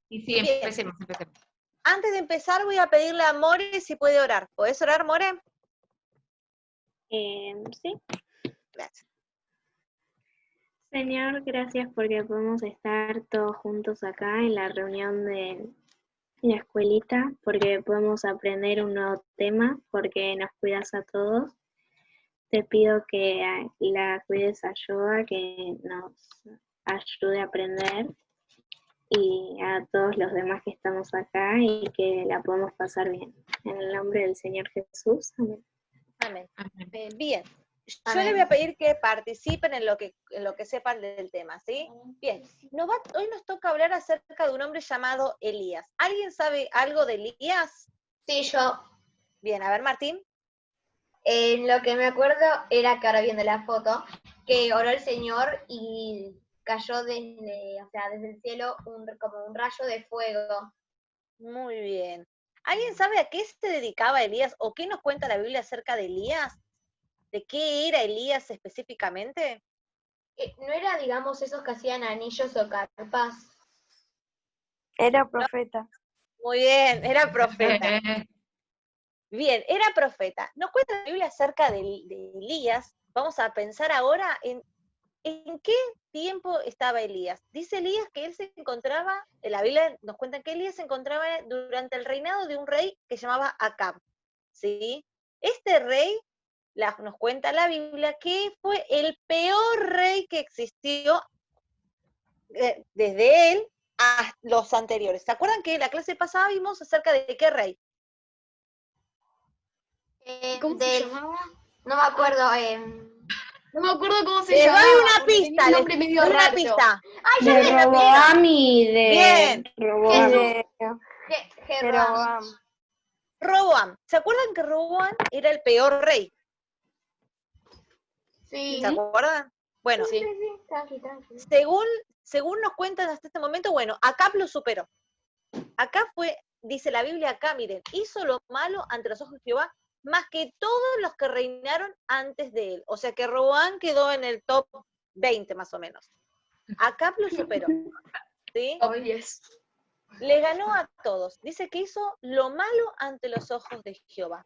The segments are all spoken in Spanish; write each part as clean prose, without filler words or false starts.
Y sí, Bien. empecemos. Antes de empezar voy a pedirle a More si puede orar. ¿Podés orar, More? Sí. Gracias. Señor, gracias porque podemos estar todos juntos acá en la reunión de la escuelita, porque podemos aprender un nuevo tema, porque nos cuidas a todos. Te pido que la cuides a Yoga, que nos ayude a aprender, y a todos los demás que estamos acá, y que la podamos pasar bien. En el nombre del Señor Jesús. Amén. Amén. Amén. Bien. Yo Amén. le voy a pedir que participen en lo que sepan del tema, ¿sí? Bien. Hoy nos toca hablar acerca de un hombre llamado Elías. ¿Alguien sabe algo de Elías? Sí, yo. Bien, a ver, Martín. Lo que me acuerdo era que ahora viendo la foto, que oró el Señor y cayó desde el cielo como un rayo de fuego. Muy bien. ¿Alguien sabe a qué se dedicaba Elías o qué nos cuenta la Biblia acerca de Elías? ¿De qué era Elías específicamente? ¿No era, digamos, esos que hacían anillos o carpas? Era profeta. Muy bien, era profeta. Bien, era profeta. Nos cuenta la Biblia acerca de Elías. Vamos a pensar ahora en qué tiempo estaba Elías. Dice Elías que él se encontraba, en la Biblia nos cuenta que Elías se encontraba durante el reinado de un rey que se llamaba Acab, ¿sí? Este rey, nos cuenta la Biblia, que fue el peor rey que existió desde él a los anteriores. ¿Se acuerdan que en la clase pasada vimos acerca de qué rey? ¿Cómo se llamaba? No me acuerdo. No me acuerdo cómo se Les llamaba. doy una pista, Un nombre medio doy una raro. pista. ¡Ay, De Roboam y de... Bien. Roboam. Jeroboam. Roboam. ¿Se acuerdan que Roboam era el peor rey? Sí. ¿Se acuerdan? Bueno, Sí. Tranqui. según nos cuentan hasta este momento, bueno, Acab lo superó. Acá dice la Biblia acá, miren, hizo lo malo ante los ojos de Jehová, más que todos los que reinaron antes de él. O sea que Roboam quedó en el top 20 más o menos. Acab lo superó, ¿sí? Oh, yes. Le ganó a todos. Dice que hizo lo malo ante los ojos de Jehová.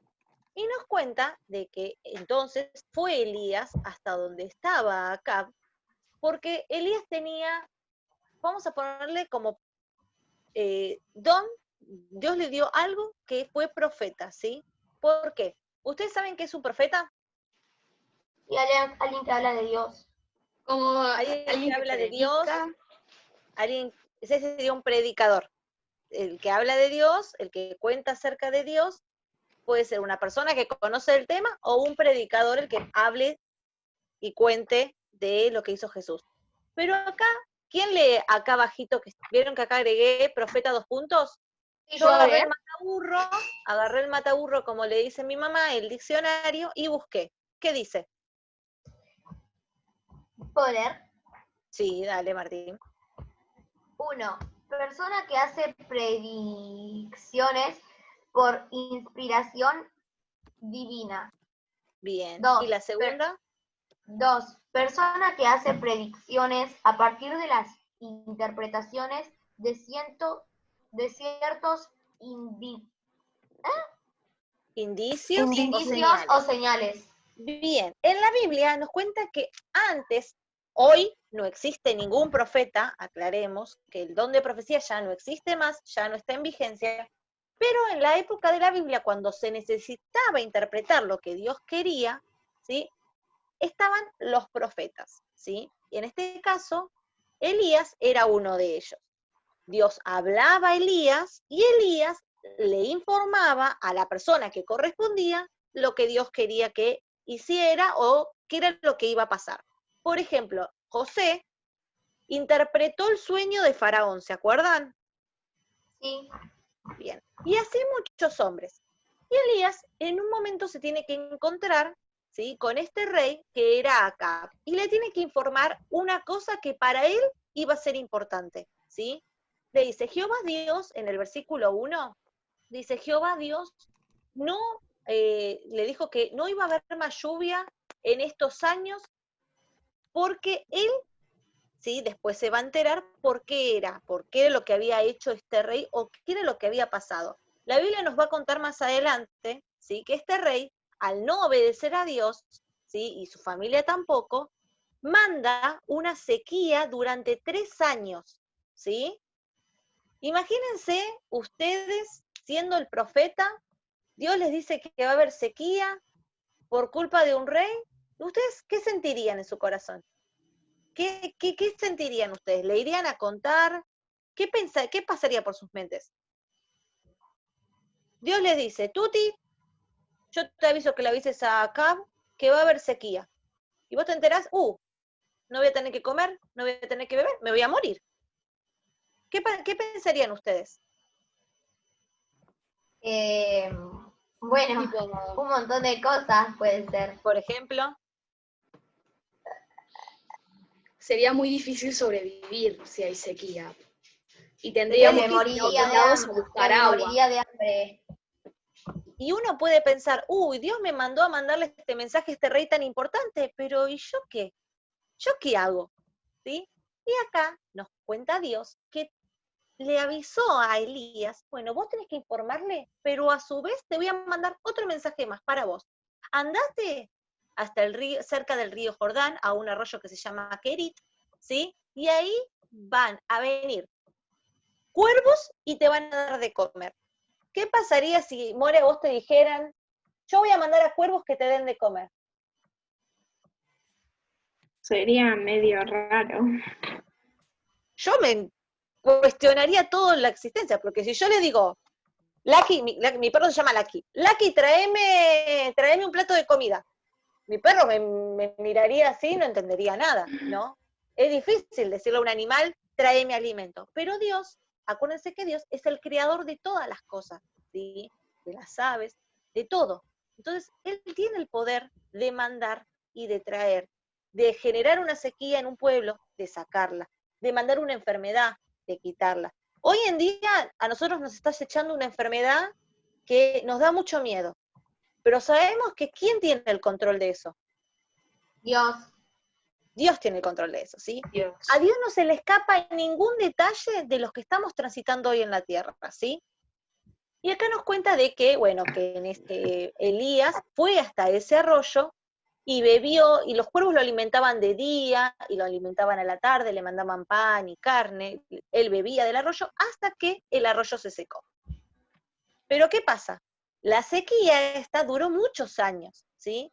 Y nos cuenta de que entonces fue Elías hasta donde estaba Acab, porque Elías tenía, vamos a ponerle como don, Dios le dio algo que fue profeta, ¿sí? ¿Por qué? ¿Ustedes saben qué es un profeta? Y alguien que habla de Dios. Como Alguien que que habla de predica. Dios, ese sería un predicador. El que habla de Dios, el que cuenta acerca de Dios, puede ser una persona que conoce el tema o un predicador el que hable y cuente de lo que hizo Jesús. Pero acá, ¿quién lee acá abajito? ¿Vieron que acá agregué profeta 2 puntos? Sí, Yo agarré el mataburro, como le dice mi mamá, el diccionario, y busqué. ¿Qué dice? Poder. Sí, dale, Martín. 1. Persona que hace predicciones por inspiración divina. Bien. Dos. ¿Y la segunda? 2. Persona que hace predicciones a partir de las interpretaciones de ciertos Indicios indicios o señales. Bien, en la Biblia nos cuenta que antes, hoy no existe ningún profeta, aclaremos que el don de profecía ya no existe más, ya no está en vigencia, pero en la época de la Biblia, cuando se necesitaba interpretar lo que Dios quería, ¿sí? Estaban los profetas, ¿sí? Y en este caso, Elías era uno de ellos. Dios hablaba a Elías y Elías le informaba a la persona que correspondía lo que Dios quería que hiciera o qué era lo que iba a pasar. Por ejemplo, José interpretó el sueño de Faraón, ¿se acuerdan? Sí. Bien. Y así muchos hombres. Y Elías en un momento se tiene que encontrar, ¿sí?, con este rey que era Acab, y le tiene que informar una cosa que para él iba a ser importante, ¿sí? Le dice, Jehová Dios, en el versículo 1, dice, Jehová Dios no, le dijo que no iba a haber más lluvia en estos años porque él ¿sí? Después se va a enterar por qué era lo que había hecho este rey o qué era lo que había pasado. La Biblia nos va a contar más adelante, ¿sí? Que este rey, al no obedecer a Dios, ¿sí? Y su familia tampoco, manda una sequía durante 3 años, ¿sí? Imagínense ustedes siendo el profeta, Dios les dice que va a haber sequía por culpa de un rey. ¿Ustedes qué sentirían en su corazón? ¿Qué sentirían ustedes? ¿Le irían a contar? ¿Qué pasaría por sus mentes? Dios les dice, Tuti, yo te aviso que le avises a Acab que va a haber sequía. Y vos te enterás, no voy a tener que comer, no voy a tener que beber, me voy a morir. ¿Qué pensarían ustedes? Bueno, Tipo, un montón de cosas puede ser. Por ejemplo, sería muy difícil sobrevivir si hay sequía. Y Yo tendríamos me que ir a moriría otros de lados a hambre. buscar Yo me agua. moriría de hambre. y uno puede pensar, Dios me mandó a mandarle este mensaje a este rey tan importante, pero ¿y yo qué? ¿Yo qué hago? ¿Sí? Y acá nos cuenta Dios que le avisó a Elías, bueno, vos tenés que informarle, pero a su vez te voy a mandar otro mensaje más para vos. Andate hasta el río, cerca del río Jordán, a un arroyo que se llama Kerit, ¿sí? Y ahí van a venir cuervos y te van a dar de comer. ¿Qué pasaría si, More, vos te dijeran, yo voy a mandar a cuervos que te den de comer? Sería medio raro. Yo me cuestionaría todo en la existencia, porque si yo le digo, Lucky, mi perro se llama Lucky, Lucky, tráeme un plato de comida. Mi perro me miraría así, no entendería nada, ¿no? Es difícil decirle a un animal, tráeme alimento. Pero Dios, acuérdense que Dios es el creador de todas las cosas, ¿sí? De las aves, de todo. Entonces, Él tiene el poder de mandar y de traer, de generar una sequía en un pueblo, de sacarla, de mandar una enfermedad, de quitarla. Hoy en día a nosotros nos está acechando una enfermedad que nos da mucho miedo, pero sabemos que ¿quién tiene el control de eso? Dios. Dios tiene el control de eso, ¿sí? Dios. A Dios no se le escapa ningún detalle de los que estamos transitando hoy en la tierra, ¿sí? Y acá nos cuenta de que, bueno, que Elías fue hasta ese arroyo y bebió, y los cuervos lo alimentaban de día, y lo alimentaban a la tarde, le mandaban pan y carne, él bebía del arroyo hasta que el arroyo se secó. Pero ¿qué pasa? La sequía esta duró muchos años, ¿sí?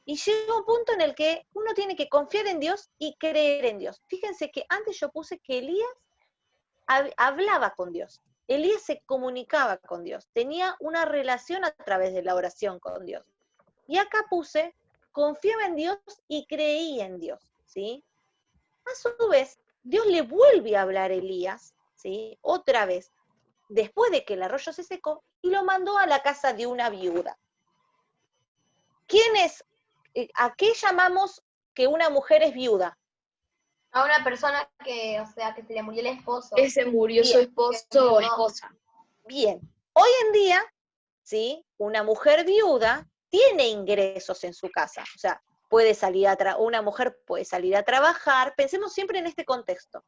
Y llega un punto en el que uno tiene que confiar en Dios y creer en Dios. Fíjense que antes yo puse que Elías hablaba con Dios. Elías se comunicaba con Dios, tenía una relación a través de la oración con Dios. Y acá puse, confiaba en Dios y creía en Dios, ¿sí? A su vez, Dios le vuelve a hablar a Elías, ¿sí? Otra vez, después de que el arroyo se secó, y lo mandó a la casa de una viuda. ¿Quién es? ¿A qué llamamos que una mujer es viuda? A una persona que, o sea, que se le murió el esposo. Ese murió su Bien. esposo o esposa. Bien, hoy en día, ¿sí? Una mujer viuda tiene ingresos en su casa, o sea, puede salir una mujer puede salir a trabajar, pensemos siempre en este contexto.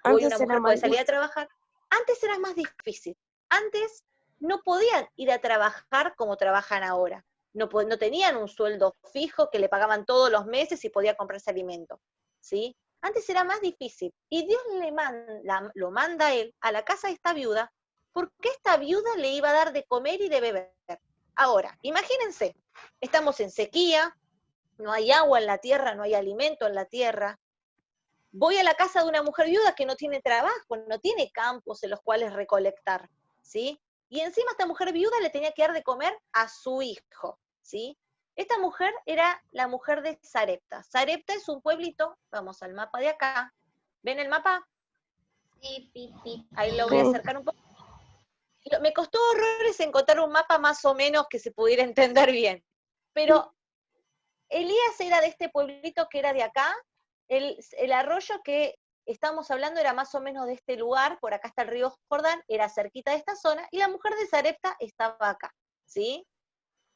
Hoy una Antes era mujer más puede salir a trabajar, antes era más difícil, antes no podían ir a trabajar como trabajan ahora, no tenían un sueldo fijo que le pagaban todos los meses y podía comprarse alimento, ¿sí? Antes era más difícil, y Dios lo manda a él a la casa de esta viuda, porque esta viuda le iba a dar de comer y de beber. Ahora, imagínense, estamos en sequía, no hay agua en la tierra, no hay alimento en la tierra. Voy a la casa de una mujer viuda que no tiene trabajo, no tiene campos en los cuales recolectar, ¿sí? Y encima esta mujer viuda le tenía que dar de comer a su hijo, ¿sí? Esta mujer era la mujer de Sarepta. Sarepta es un pueblito, vamos al mapa de acá. ¿Ven el mapa? Sí. Ahí lo voy a acercar un poco. Me costó horrores encontrar un mapa más o menos que se pudiera entender bien. Pero Elías era de este pueblito que era de acá, el arroyo que estamos hablando era más o menos de este lugar, por acá está el río Jordán, era cerquita de esta zona, y la mujer de Sarepta estaba acá, ¿sí?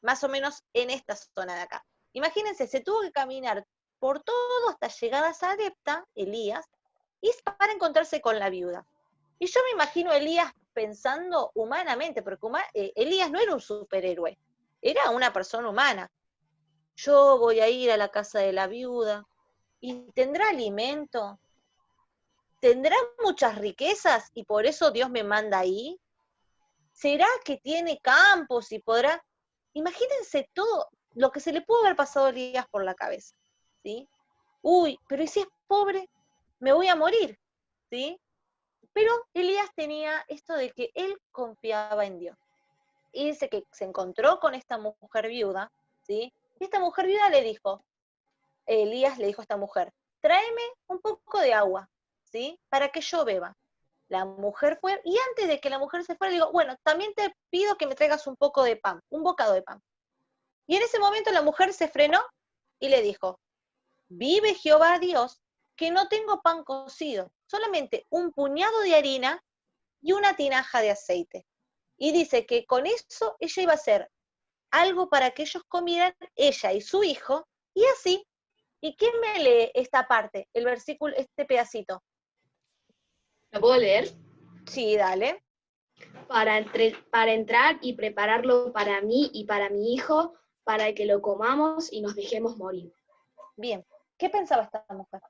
Más o menos en esta zona de acá. Imagínense, se tuvo que caminar por todo hasta llegar a Sarepta, Elías, y es para encontrarse con la viuda. Y yo me imagino a Elías pensando humanamente, porque Elías no era un superhéroe, era una persona humana. Yo voy a ir a la casa de la viuda, y tendrá alimento, tendrá muchas riquezas, y por eso Dios me manda ahí. ¿Será que tiene campos y podrá? Imagínense todo lo que se le pudo haber pasado a Elías por la cabeza, ¿sí? Uy, pero ¿y si es pobre? Me voy a morir, ¿sí? Pero Elías tenía esto de que él confiaba en Dios. Y dice que se encontró con esta mujer viuda, ¿sí? Y esta mujer viuda le dijo, Elías le dijo a esta mujer, tráeme un poco de agua, ¿sí? Para que yo beba. La mujer fue, y antes de que la mujer se fuera, le digo, bueno, también te pido que me traigas un poco de pan, un bocado de pan. Y en ese momento la mujer se frenó y le dijo, vive Jehová Dios, que no tengo pan cocido, solamente un puñado de harina y una tinaja de aceite. Y dice que con eso ella iba a hacer algo para que ellos comieran, ella y su hijo, y así. ¿Y quién me lee esta parte, el versículo, este pedacito? ¿Lo puedo leer? Sí, dale. Para entrar y prepararlo para mí y para mi hijo, para que lo comamos y nos dejemos morir. Bien. ¿Qué pensaba esta mujer?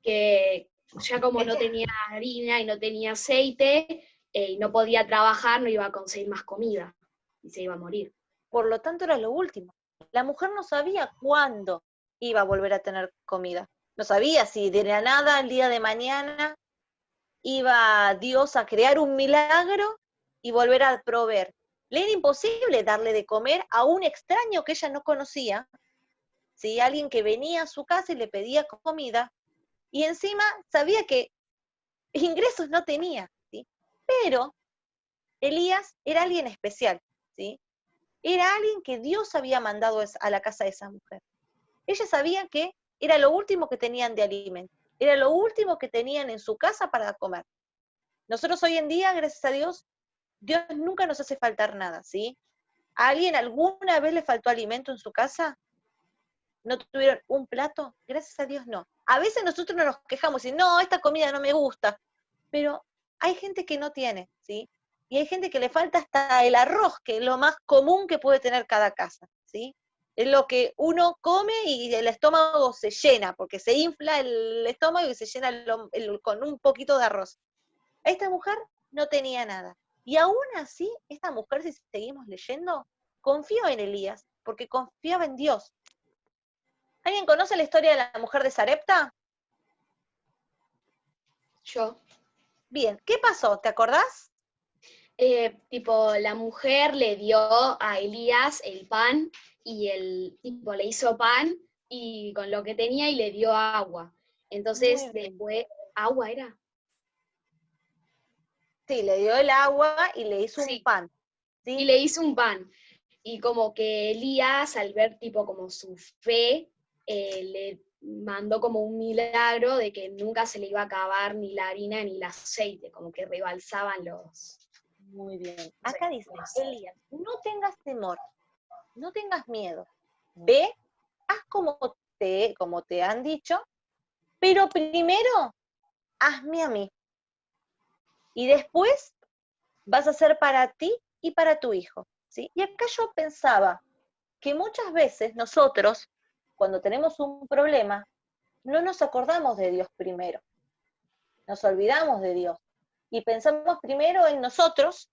Que ya como no tenía harina y no tenía aceite, y no podía trabajar, no iba a conseguir más comida y se iba a morir. Por lo tanto, era lo último. La mujer no sabía cuándo iba a volver a tener comida. No sabía si de la nada, el día de mañana, iba Dios a crear un milagro y volver a proveer. Le era imposible darle de comer a un extraño que ella no conocía, ¿sí? Alguien que venía a su casa y le pedía comida, y encima sabía que ingresos no tenía, ¿sí? Pero Elías era alguien especial, ¿sí? Era alguien que Dios había mandado a la casa de esa mujer. Ella sabía que era lo último que tenían de alimento, era lo último que tenían en su casa para comer. Nosotros hoy en día, gracias a Dios, Dios nunca nos hace faltar nada, ¿sí? ¿A alguien alguna vez le faltó alimento en su casa? ¿No tuvieron un plato? Gracias a Dios no. A veces nosotros nos quejamos y no, esta comida no me gusta, pero hay gente que no tiene, ¿sí? Y hay gente que le falta hasta el arroz, que es lo más común que puede tener cada casa, ¿sí? Es lo que uno come y el estómago se llena, porque se infla el estómago y se llena con un poquito de arroz. Esta mujer no tenía nada. Y aún así, esta mujer, si seguimos leyendo, confió en Elías, porque confiaba en Dios. ¿Alguien conoce la historia de la mujer de Sarepta? Yo. Bien, ¿qué pasó? ¿Te acordás? Tipo, la mujer le dio a Elías el pan y le hizo pan y con lo que tenía y le dio agua. Entonces, después, ¿agua era? Sí, le dio el agua y le hizo un Sí. pan. ¿Sí? Y le hizo un pan. Y como que Elías, al ver tipo como su fe, le mandó como un milagro de que nunca se le iba a acabar ni la harina ni el aceite, como que rebalsaban los... Muy bien. Acá dice, Elías, no tengas temor, no tengas miedo. Ve, haz como te han dicho, pero primero hazme a mí. Y después vas a hacer para ti y para tu hijo. ¿Sí? Y acá yo pensaba que muchas veces nosotros, cuando tenemos un problema, no nos acordamos de Dios primero. Nos olvidamos de Dios. Y pensamos primero en nosotros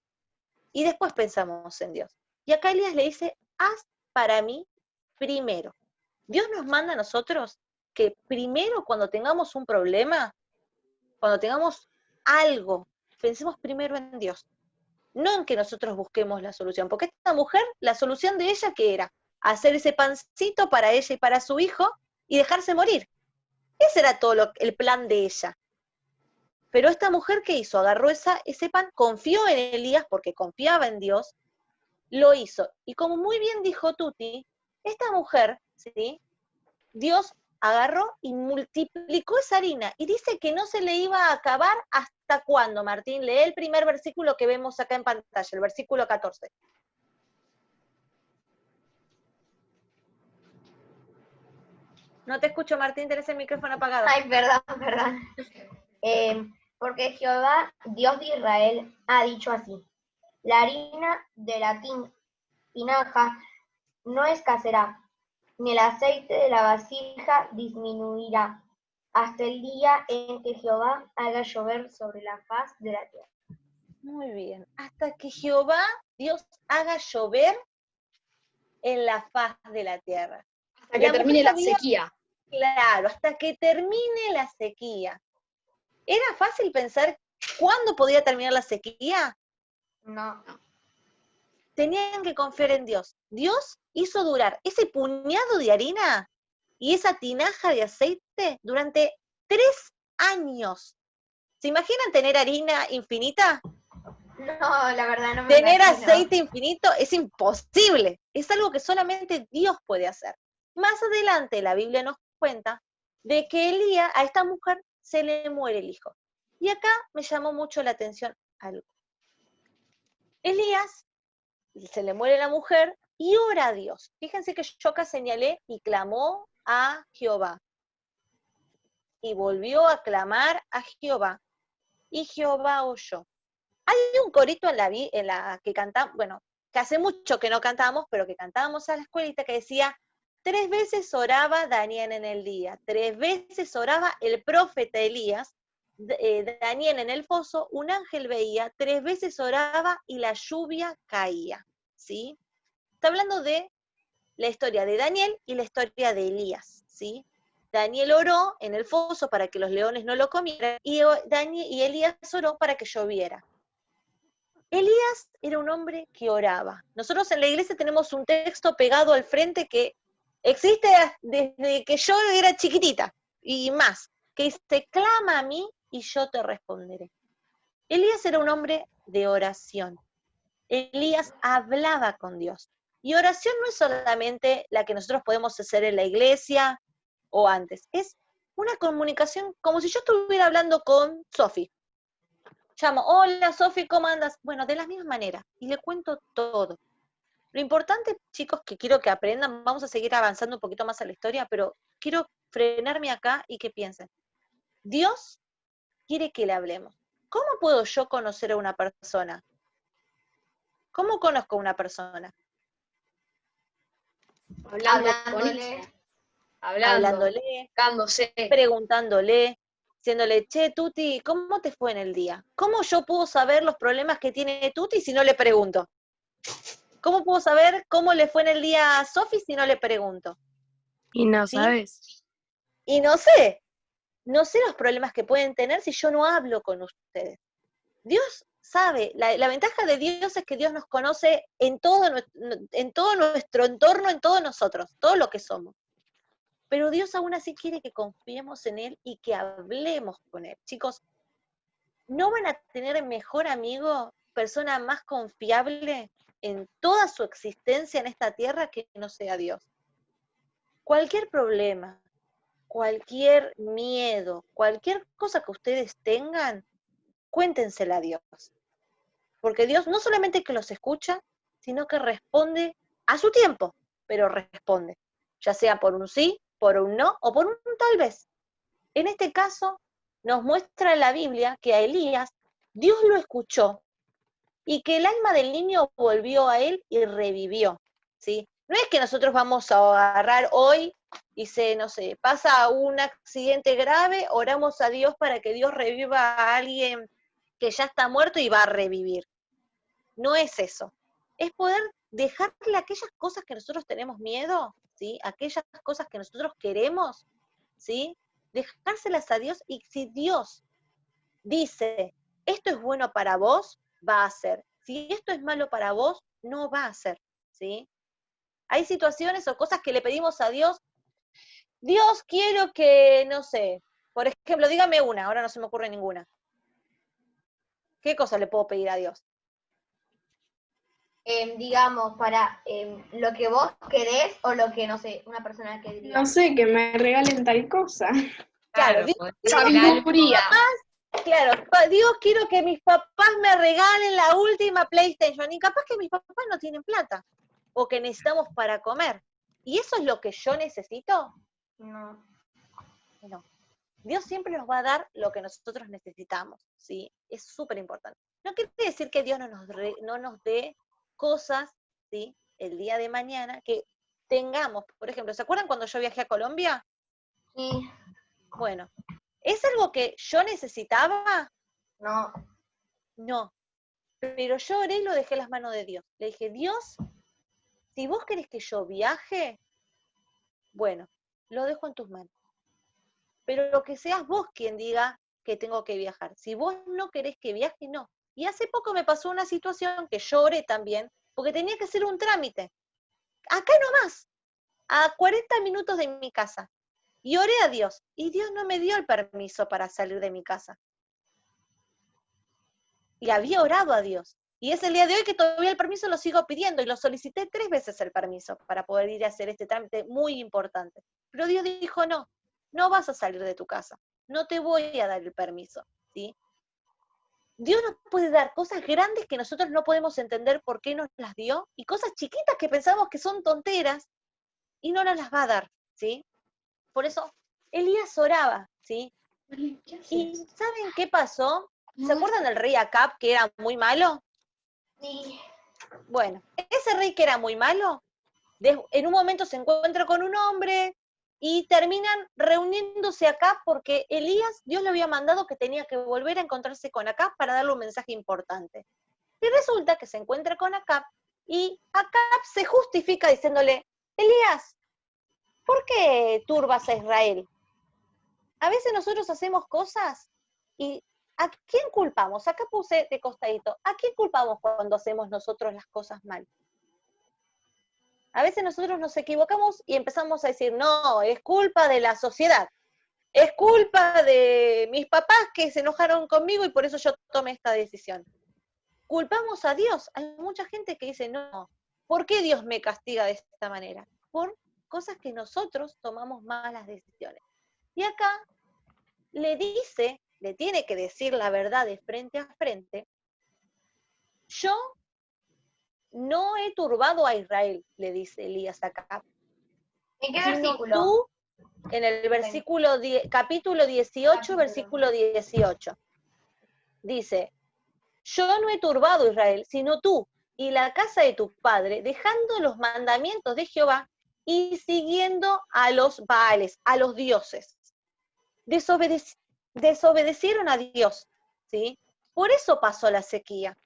y después pensamos en Dios. Y acá Elías le dice, haz para mí primero. Dios nos manda a nosotros que primero cuando tengamos un problema, cuando tengamos algo, pensemos primero en Dios. No en que nosotros busquemos la solución. Porque esta mujer, la solución de ella, ¿qué era? Hacer ese pancito para ella y para su hijo y dejarse morir. Ese era todo el plan de ella. Pero esta mujer, ¿qué hizo? Agarró ese pan, confió en Elías porque confiaba en Dios, lo hizo. Y como muy bien dijo Tuti, esta mujer, ¿sí? Dios agarró y multiplicó esa harina. Y dice que no se le iba a acabar hasta cuándo, Martín. Lee el primer versículo que vemos acá en pantalla, el versículo 14. No te escucho, Martín, tenés el micrófono apagado. Ay, perdón. Porque Jehová, Dios de Israel, ha dicho así: la harina de la tinaja no escaseará, ni el aceite de la vasija disminuirá, hasta el día en que Jehová haga llover sobre la faz de la tierra. Muy bien. Hasta que Jehová, Dios, haga llover en la faz de la tierra. Hasta que La termine mujer la sabía- sequía. Claro, hasta que termine la sequía. ¿Era fácil pensar cuándo podía terminar la sequía? No. Tenían que confiar en Dios. Dios hizo durar ese puñado de harina y esa tinaja de aceite durante 3 años. ¿Se imaginan tener harina infinita? No, la verdad no me Tener imagino. aceite infinito es imposible. Es algo que solamente Dios puede hacer. Más adelante la Biblia nos cuenta de que Elías, a esta mujer, se le muere el hijo. Y acá me llamó mucho la atención algo. Elías, se le muere la mujer y ora a Dios. Fíjense que yo acá señalé y clamó a Jehová. Y volvió a clamar a Jehová. Y Jehová oyó. Hay un corito en la que cantamos, bueno, que hace mucho que no cantamos, pero que cantábamos a la escuelita, que decía: 3 veces oraba Daniel en el día, 3 veces oraba el profeta Elías, Daniel en el foso, un ángel veía, 3 veces oraba y la lluvia caía, ¿sí? Está hablando de la historia de Daniel y la historia de Elías, ¿sí? Daniel oró en el foso para que los leones no lo comieran, y Elías oró para que lloviera. Elías era un hombre que oraba. Nosotros en la iglesia tenemos un texto pegado al frente que existe desde que yo era chiquitita y más, que dice: clama a mí y yo te responderé. Elías era un hombre de oración. Elías hablaba con Dios. Y oración no es solamente la que nosotros podemos hacer en la iglesia o antes, es una comunicación como si yo estuviera hablando con Sofi. Llamo: hola Sofi, ¿cómo andas? Bueno, de la misma manera, y le cuento todo. Lo importante, chicos, que quiero que aprendan, vamos a seguir avanzando un poquito más a la historia, pero quiero frenarme acá y que piensen. Dios quiere que le hablemos. ¿Cómo puedo yo conocer a una persona? ¿Cómo conozco a una persona? Hablando con Hablándole. ella. Hablándole. Preguntándole, diciéndole: che, Tuti, ¿cómo te fue en el día? ¿Cómo yo puedo saber los problemas que tiene Tuti si no le pregunto? ¿Cómo puedo saber cómo le fue en el día a Sofi si no le pregunto? Y no ¿Sí? sabes. Y no sé los problemas que pueden tener si yo no hablo con ustedes. Dios sabe, la ventaja de Dios es que Dios nos conoce en todo nuestro entorno, en todos nosotros, todo lo que somos. Pero Dios aún así quiere que confiemos en Él y que hablemos con Él. Chicos, no van a tener mejor amigo, persona más confiable en toda su existencia en esta tierra que no sea Dios. Cualquier problema, cualquier miedo, cualquier cosa que ustedes tengan, cuéntensela a Dios. Porque Dios no solamente que los escucha, sino que responde a su tiempo, pero responde, ya sea por un sí, por un no o por un tal vez. En este caso, nos muestra la Biblia que a Elías Dios lo escuchó y que el alma del niño volvió a él y revivió, ¿sí? No es que nosotros vamos a agarrar hoy y pasa un accidente grave, oramos a Dios para que Dios reviva a alguien que ya está muerto y va a revivir. No es eso. Es poder dejarle aquellas cosas que nosotros tenemos miedo, ¿sí? Aquellas cosas que nosotros queremos, ¿sí? Dejárselas a Dios, y si Dios dice: esto es bueno para vos, va a ser. Si esto es malo para vos, no va a ser, ¿sí? Hay situaciones o cosas que le pedimos a Dios: Dios, quiero que, no sé, por ejemplo, dígame una, ahora no se me ocurre ninguna. ¿Qué cosa le puedo pedir a Dios? Digamos, para lo que vos querés o lo que, no sé, una persona que diría. No sé, que me regalen tal cosa. Claro, Dios, Sabiduría. claro, Dios, quiero que mis papás me regalen la última PlayStation, y capaz que mis papás no tienen plata, o que necesitamos para comer. ¿Y eso es lo que yo necesito? No. No. Dios siempre nos va a dar lo que nosotros necesitamos, ¿sí? Es súper importante. No quiere decir que Dios no nos dé cosas, ¿sí? El día de mañana que tengamos, por ejemplo, ¿se acuerdan cuando yo viajé a Colombia? Sí. Bueno, ¿es algo que yo necesitaba? No. No, pero yo oré y lo dejé en las manos de Dios. Le dije, Dios, si vos querés que yo viaje, bueno, lo dejo en tus manos. Pero lo que seas vos quien diga que tengo que viajar. Si vos no querés que viaje, no. Y hace poco me pasó una situación que yo oré también, porque tenía que hacer un trámite. Acá nomás, a 40 minutos de mi casa. Y oré a Dios. Y Dios no me dio el permiso para salir de mi casa. Y había orado a Dios. Y es el día de hoy que todavía el permiso lo sigo pidiendo. Y lo solicité 3 veces el permiso para poder ir a hacer este trámite muy importante. Pero Dios dijo, no, no vas a salir de tu casa. No te voy a dar el permiso, ¿sí? Dios nos puede dar cosas grandes que nosotros no podemos entender por qué nos las dio, y cosas chiquitas que pensamos que son tonteras, y no nos las va a dar, ¿sí? Por eso, Elías oraba, ¿sí? ¿Y saben qué pasó? ¿Se acuerdan del rey Acab, que era muy malo? Sí. Bueno, ese rey que era muy malo, en un momento se encuentra con un hombre, y terminan reuniéndose acá porque Elías, Dios le había mandado que tenía que volver a encontrarse con Acab para darle un mensaje importante. Y resulta que se encuentra con Acab, y Acab se justifica diciéndole, Elías, ¿por qué turbas a Israel? A veces nosotros hacemos cosas y ¿a quién culpamos? Acá puse de costadito, ¿a quién culpamos cuando hacemos nosotros las cosas mal? A veces nosotros nos equivocamos y empezamos a decir, no, es culpa de la sociedad, es culpa de mis papás que se enojaron conmigo y por eso yo tomé esta decisión. Culpamos a Dios. Hay mucha gente que dice, no, ¿por qué Dios me castiga de esta manera? Por cosas que nosotros tomamos malas decisiones. Y acá le tiene que decir la verdad de frente a frente, yo no he turbado a Israel, le dice Elías acá, ¿En qué sino versículo? tú, en el versículo, capítulo 18, versículo 18, dice, yo no he turbado a Israel, sino tú y la casa de tu padre, dejando los mandamientos de Jehová y siguiendo a los Baales, a los dioses. Desobedecieron a Dios, ¿sí? Por eso pasó la sequía.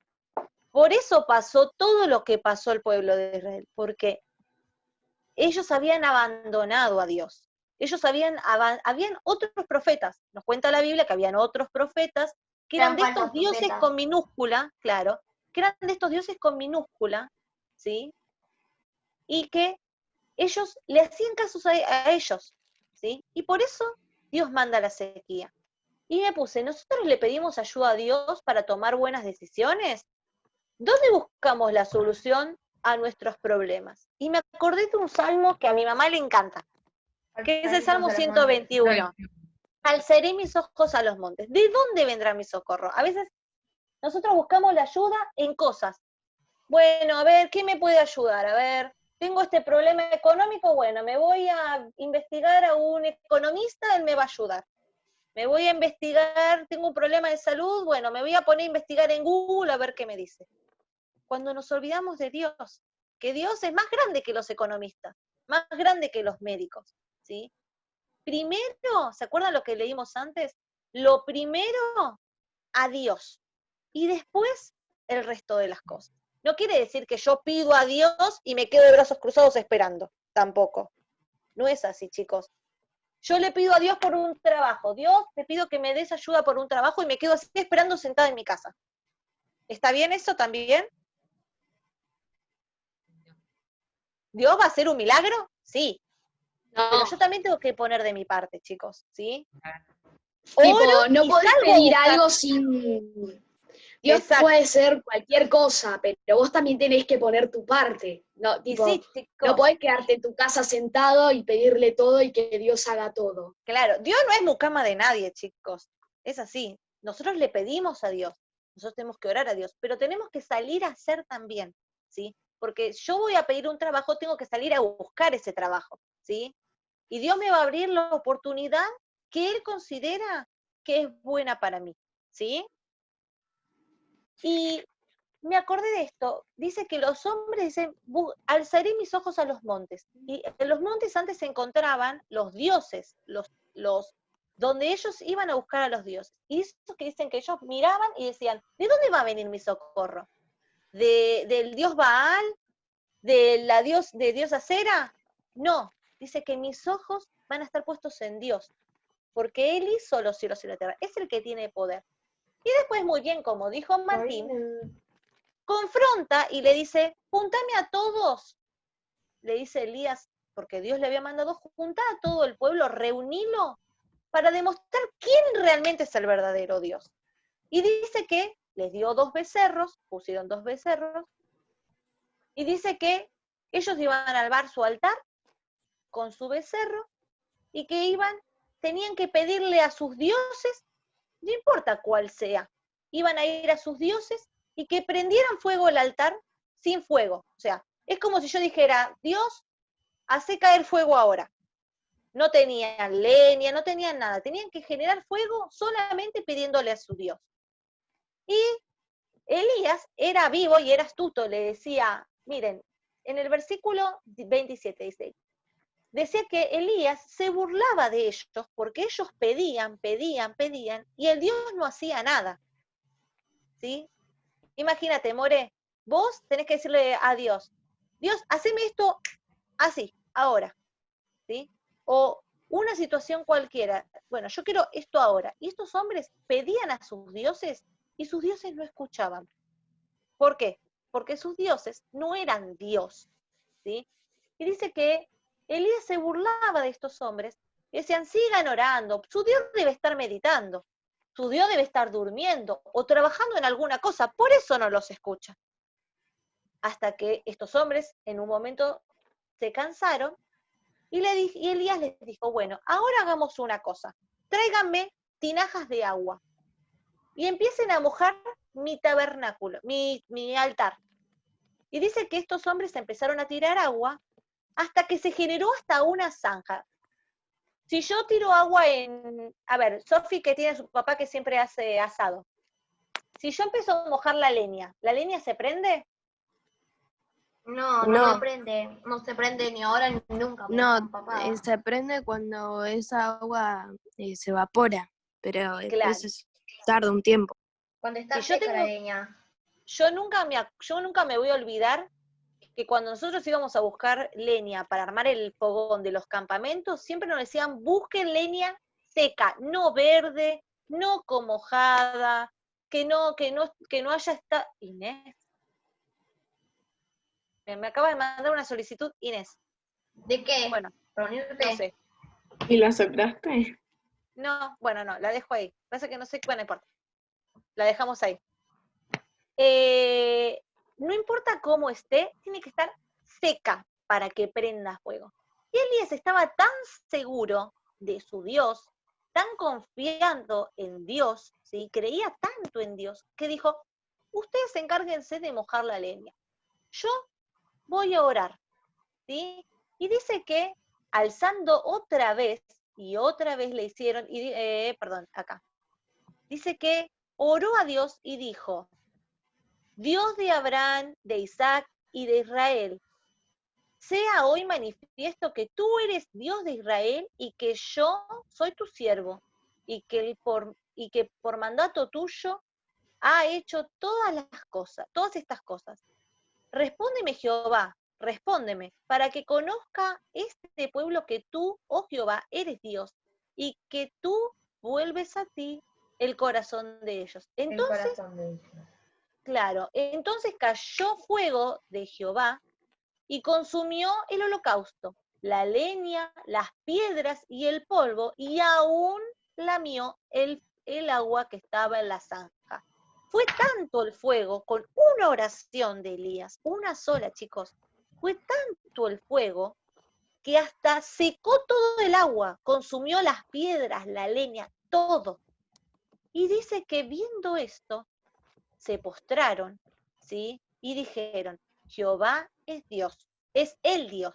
Por eso pasó todo lo que pasó al pueblo de Israel, porque ellos habían abandonado a Dios. Ellos habían otros profetas, nos cuenta la Biblia que habían otros profetas que eran de estos dioses con minúscula, claro, que eran de estos dioses con minúscula, ¿sí? Y que ellos le hacían caso a ellos, ¿sí? Y por eso Dios manda la sequía. Y me puse, ¿nosotros le pedimos ayuda a Dios para tomar buenas decisiones? ¿Dónde buscamos la solución a nuestros problemas? Y me acordé de un salmo que a mi mamá le encanta, que es el Salmo 121. Alzaré mis ojos a los montes. ¿De dónde vendrá mi socorro? A veces nosotros buscamos la ayuda en cosas. Bueno, a ver, ¿qué me puede ayudar? A ver, tengo este problema económico, bueno, me voy a investigar a un economista, él me va a ayudar. Me voy a investigar, tengo un problema de salud, bueno, me voy a poner a investigar en Google a ver qué me dice. Cuando nos olvidamos de Dios, que Dios es más grande que los economistas, más grande que los médicos, ¿sí? Primero, ¿se acuerdan lo que leímos antes? Lo primero, a Dios, y después el resto de las cosas. No quiere decir que yo pido a Dios y me quedo de brazos cruzados esperando, tampoco. No es así, chicos. Yo le pido a Dios por un trabajo. Dios, te pido que me des ayuda por un trabajo y me quedo así esperando sentada en mi casa. ¿Está bien eso también? ¿Dios va a hacer un milagro? Sí. No, Pero yo también tengo que poner de mi parte, chicos, ¿sí? tipo, Oro no y podés salgo a pedir buscar. algo sin... Dios Exacto. puede ser cualquier cosa, pero vos también tenés que poner tu parte. No, Y tipo, sí, chicos, no podés quedarte en tu casa sentado y pedirle todo y que Dios haga todo. claro, Dios no es mucama de nadie, chicos. Es así. Nosotros le pedimos a Dios. Nosotros tenemos que orar a Dios, pero tenemos que salir a hacer también, ¿sí? Porque yo voy a pedir un trabajo, tengo que salir a buscar ese trabajo, ¿sí? y Dios me va a abrir la oportunidad que Él considera que es buena para mí, ¿sí? Y me acordé de esto, dice que los hombres dicen, alzaré mis ojos a los montes, y en los montes antes se encontraban los dioses, donde ellos iban a buscar a los dioses, y esos que dicen que ellos miraban y decían, ¿de dónde va a venir mi socorro? ¿Del dios Baal? ¿De diosa Cera? No, dice que mis ojos van a estar puestos en Dios, porque Él hizo los cielos y la tierra, es el que tiene poder. Y después, muy bien, como dijo Martín, confronta y le dice, juntame a todos, le dice Elías, porque Dios le había mandado juntar a todo el pueblo, reunilo, para demostrar quién realmente es el verdadero Dios. Y dice que les dio 2 becerros, pusieron 2 becerros, y dice que ellos iban a albar su altar con su becerro, y que tenían que pedirle a sus dioses, no importa cuál sea, iban a ir a sus dioses y que prendieran fuego el altar sin fuego. O sea, es como si yo dijera, Dios, hace caer fuego ahora. No tenían leña, no tenían nada, tenían que generar fuego solamente pidiéndole a su Dios. Y Elías era vivo y era astuto, le decía, miren, en el versículo 27 dice, decía que Elías se burlaba de ellos porque ellos pedían, y el Dios no hacía nada. ¿Sí? Imagínate, More, vos tenés que decirle a Dios, Dios, haceme esto así, ahora. ¿Sí? O una situación cualquiera, bueno, yo quiero esto ahora. Y estos hombres pedían a sus dioses y sus dioses no escuchaban. ¿Por qué? Porque sus dioses no eran Dios. ¿Sí? Y dice que Elías se burlaba de estos hombres y decían, sigan orando, su Dios debe estar meditando, su Dios debe estar durmiendo o trabajando en alguna cosa, por eso no los escucha. Hasta que estos hombres en un momento se cansaron y Elías les dijo, bueno, ahora hagamos una cosa, tráiganme tinajas de agua y empiecen a mojar mi tabernáculo, mi altar. Y dice que estos hombres empezaron a tirar agua hasta que se generó hasta una zanja. Si yo tiro agua a ver, Sofi que tiene a su papá que siempre hace asado, si yo empiezo a mojar ¿la leña se prende? No No. se prende, no se prende ni ahora ni nunca. No, se prende cuando esa agua se evapora, pero Claro. después tarda un tiempo. Cuando está Si yo seca la tengo- leña. Yo nunca me voy a olvidar que cuando nosotros íbamos a buscar leña para armar el fogón de los campamentos, siempre nos decían, busquen leña seca, no verde, no con mojada, que no haya esta... Inés, me acaba de mandar una solicitud, Inés. ¿De qué? Bueno, ¿Reunirte? no sé. ¿Y la soplaste? No, bueno, no, la dejo ahí. Pasa que no sé, bueno, no importa. La dejamos ahí. No importa cómo esté, tiene que estar seca para que prenda fuego. Y Elías estaba tan seguro de su Dios, tan confiando en Dios, ¿sí? Creía tanto en Dios, que dijo, ustedes encárguense de mojar la leña. Yo voy a orar, ¿sí? Y dice que alzando otra vez, y otra vez le hicieron, acá. Dice que oró a Dios y dijo, Dios de Abraham, de Isaac y de Israel, sea hoy manifiesto que tú eres Dios de Israel y que yo soy tu siervo y que por mandato tuyo ha hecho todas estas cosas. Respóndeme, Jehová, respóndeme, para que conozca este pueblo que tú, oh Jehová, eres Dios y que tú vuelves a ti el corazón de ellos. Entonces, claro, entonces cayó fuego de Jehová y consumió el holocausto, la leña, las piedras y el polvo, y aún lamió el agua que estaba en la zanja. Fue tanto el fuego, con una oración de Elías, una sola, chicos, fue tanto el fuego que hasta secó todo el agua, consumió las piedras, la leña, todo. Y dice que viendo esto, se postraron, ¿sí? Y dijeron, Jehová es Dios, es el Dios,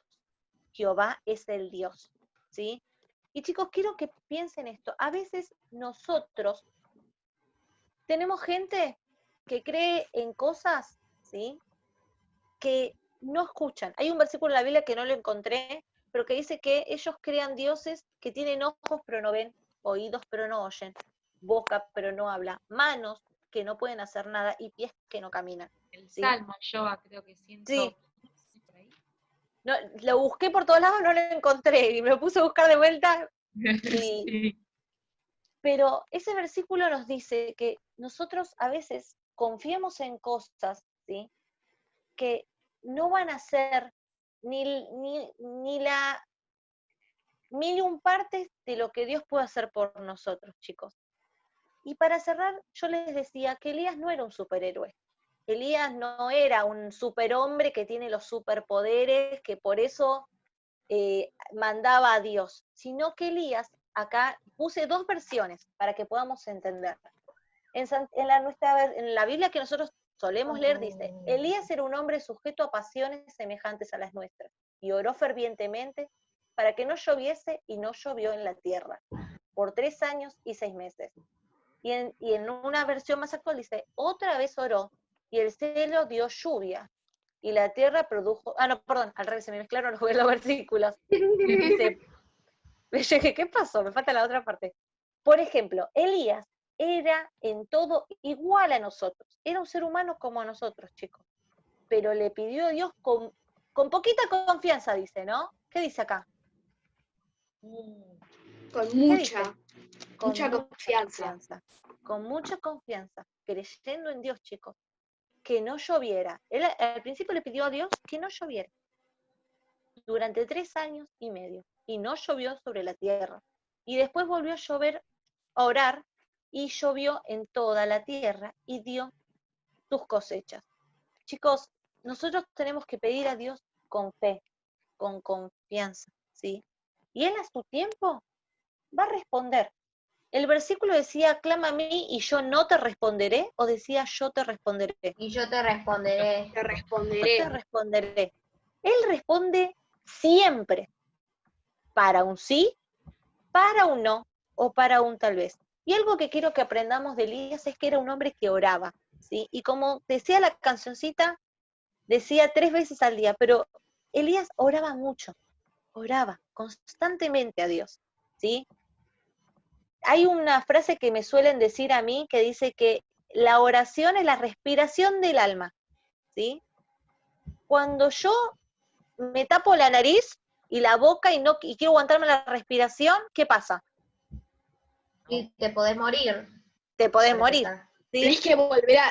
Jehová es el Dios. ¿sí? Y chicos, quiero que piensen esto. A veces nosotros tenemos gente que cree en cosas, ¿sí? Que no escuchan. Hay un versículo en la Biblia que no lo encontré, pero que dice que ellos crean dioses que tienen ojos pero no ven, oídos pero no oyen, boca pero no habla, manos que no pueden hacer nada y pies que no caminan. El ¿sí? Salmo, yo creo que siento. Sí. Por ahí. No, lo busqué por todos lados, no lo encontré y me lo puse a buscar de vuelta. Sí. Pero ese versículo nos dice que nosotros a veces confiamos en cosas, ¿sí? Que no van a ser ni la mil y un partes de lo que Dios puede hacer por nosotros, chicos. Y para cerrar, yo les decía que Elías no era un superhéroe. Elías no era un superhombre que tiene los superpoderes, que por eso mandaba a Dios, sino que Elías, acá puse dos versiones para que podamos entender. En la Biblia que nosotros solemos leer dice, Elías era un hombre sujeto a pasiones semejantes a las nuestras, y oró fervientemente para que no lloviese, y no llovió en la tierra, por 3 años y 6 meses. Y en una versión más actual dice, otra vez oró, y el cielo dio lluvia, y la tierra produjo, no, perdón, al revés, se me mezclaron los versículos. Dice, yo dije, ¿qué pasó? Me falta la otra parte. Por ejemplo, Elías era en todo igual a nosotros, era un ser humano como nosotros, chicos, pero le pidió a Dios con poquita confianza, dice, ¿no? ¿Qué dice acá? Con ¿Qué mucha, dice? Con mucha confianza. Con mucha confianza, creyendo en Dios, chicos, que no lloviera. Él al principio le pidió a Dios que no lloviera durante 3 años y medio, y no llovió sobre la tierra. Y después volvió a llover, a orar, y llovió en toda la tierra, y dio sus cosechas. Chicos, nosotros tenemos que pedir a Dios con fe, con confianza, ¿sí? Y Él a su tiempo va a responder. ¿El versículo decía, clama a mí y yo no te responderé? ¿O decía, yo te responderé? Y yo te responderé. Te Yo te responderé. responderé. Él responde siempre, para un sí, para un no, o para un tal vez. Y algo que quiero que aprendamos de Elías es que era un hombre que oraba, ¿sí? Y como decía la cancioncita, decía 3 veces al día, pero Elías oraba mucho, oraba constantemente a Dios, ¿sí? Hay una frase que me suelen decir a mí que dice que la oración es la respiración del alma, ¿sí? Cuando yo me tapo la nariz y la boca y quiero aguantarme la respiración, ¿qué pasa? Y te podés morir. Te podés morir, ¿sí?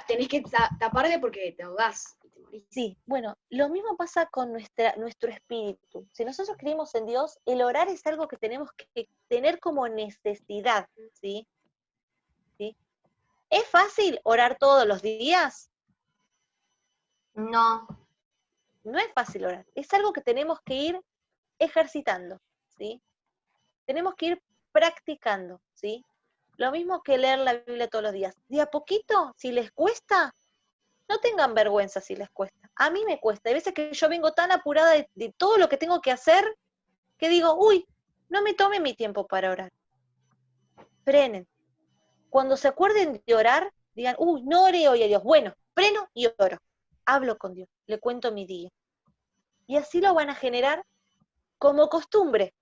Tenés que taparte porque te ahogás y te morís. Sí, bueno, lo mismo pasa con nuestro espíritu. Si nosotros creemos en Dios, el orar es algo que tenemos que tener como necesidad, ¿sí? ¿Sí? ¿Es fácil orar todos los días? No. No es fácil orar, es algo que tenemos que ir ejercitando, ¿sí? Tenemos que ir practicando, ¿sí? Lo mismo que leer la Biblia todos los días. De a poquito, si les cuesta, no tengan vergüenza si les cuesta. A mí me cuesta. Hay veces que yo vengo tan apurada de todo lo que tengo que hacer que digo, uy, no me tome mi tiempo para orar. Frenen. Cuando se acuerden de orar, digan, uy, no oré hoy a Dios. Bueno, freno y oro. Hablo con Dios, le cuento mi día. Y así lo van a generar como costumbre,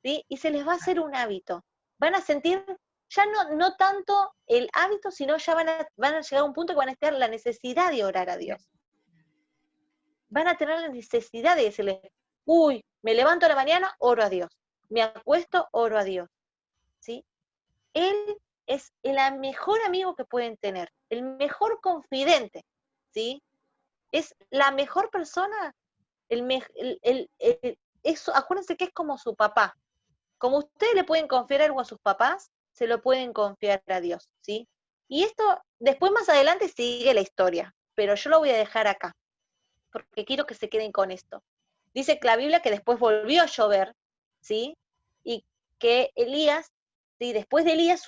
¿sí? Y se les va a hacer un hábito. Van a sentir ya no tanto el hábito, sino ya van a llegar a un punto que van a tener la necesidad de orar a Dios. Van a tener la necesidad de decirle, uy, me levanto a la mañana, oro a Dios. Me acuesto, oro a Dios. ¿Sí? Él es el mejor amigo que pueden tener, el mejor confidente, ¿sí? Es la mejor persona, acuérdense que es como su papá. Como ustedes le pueden confiar algo a sus papás, se lo pueden confiar a Dios, ¿sí? Y esto, después más adelante sigue la historia, pero yo lo voy a dejar acá, porque quiero que se queden con esto. Dice que la Biblia que después volvió a llover, ¿sí? Y que Elías, ¿sí? Después de Elías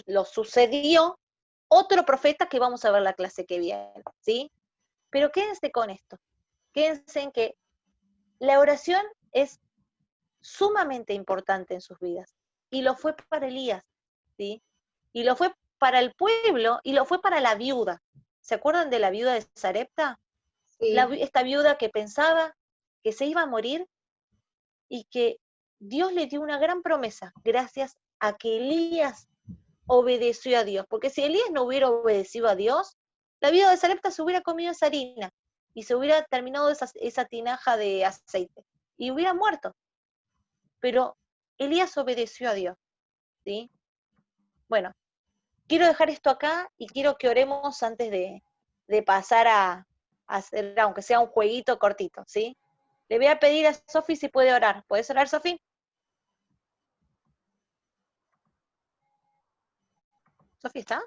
lo sucedió otro profeta que vamos a ver la clase que viene, ¿sí? Pero quédense con esto, quédense en que la oración es sumamente importante en sus vidas. Y lo fue para Elías, ¿sí? Y lo fue para el pueblo, y lo fue para la viuda. ¿Se acuerdan de la viuda de Sarepta? Sí. Esta viuda que pensaba que se iba a morir y que Dios le dio una gran promesa gracias a que Elías obedeció a Dios. Porque si Elías no hubiera obedecido a Dios, la viuda de Sarepta se hubiera comido esa harina y se hubiera terminado esa tinaja de aceite y hubiera muerto. Pero Elías obedeció a Dios, ¿sí? Bueno, quiero dejar esto acá y quiero que oremos antes de pasar a hacer, aunque sea un jueguito cortito, ¿sí? Le voy a pedir a Sofi si puede orar. ¿Puedes orar, Sofi? ¿Sofi está?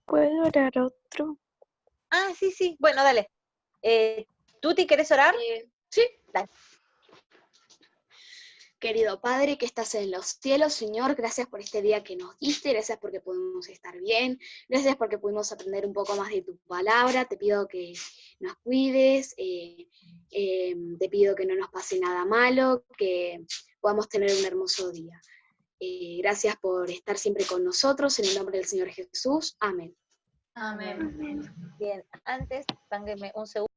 ¿Puedo orar otro? Ah, sí. Bueno, dale. ¿Tuti, querés orar? Sí. Dale. Querido Padre que estás en los cielos, Señor, gracias por este día que nos diste, gracias porque pudimos estar bien, gracias porque pudimos aprender un poco más de tu palabra, te pido que nos cuides, te pido que no nos pase nada malo, que podamos tener un hermoso día. Gracias por estar siempre con nosotros, en el nombre del Señor Jesús, amén. Amén. Bien, antes, dángueme un segundo.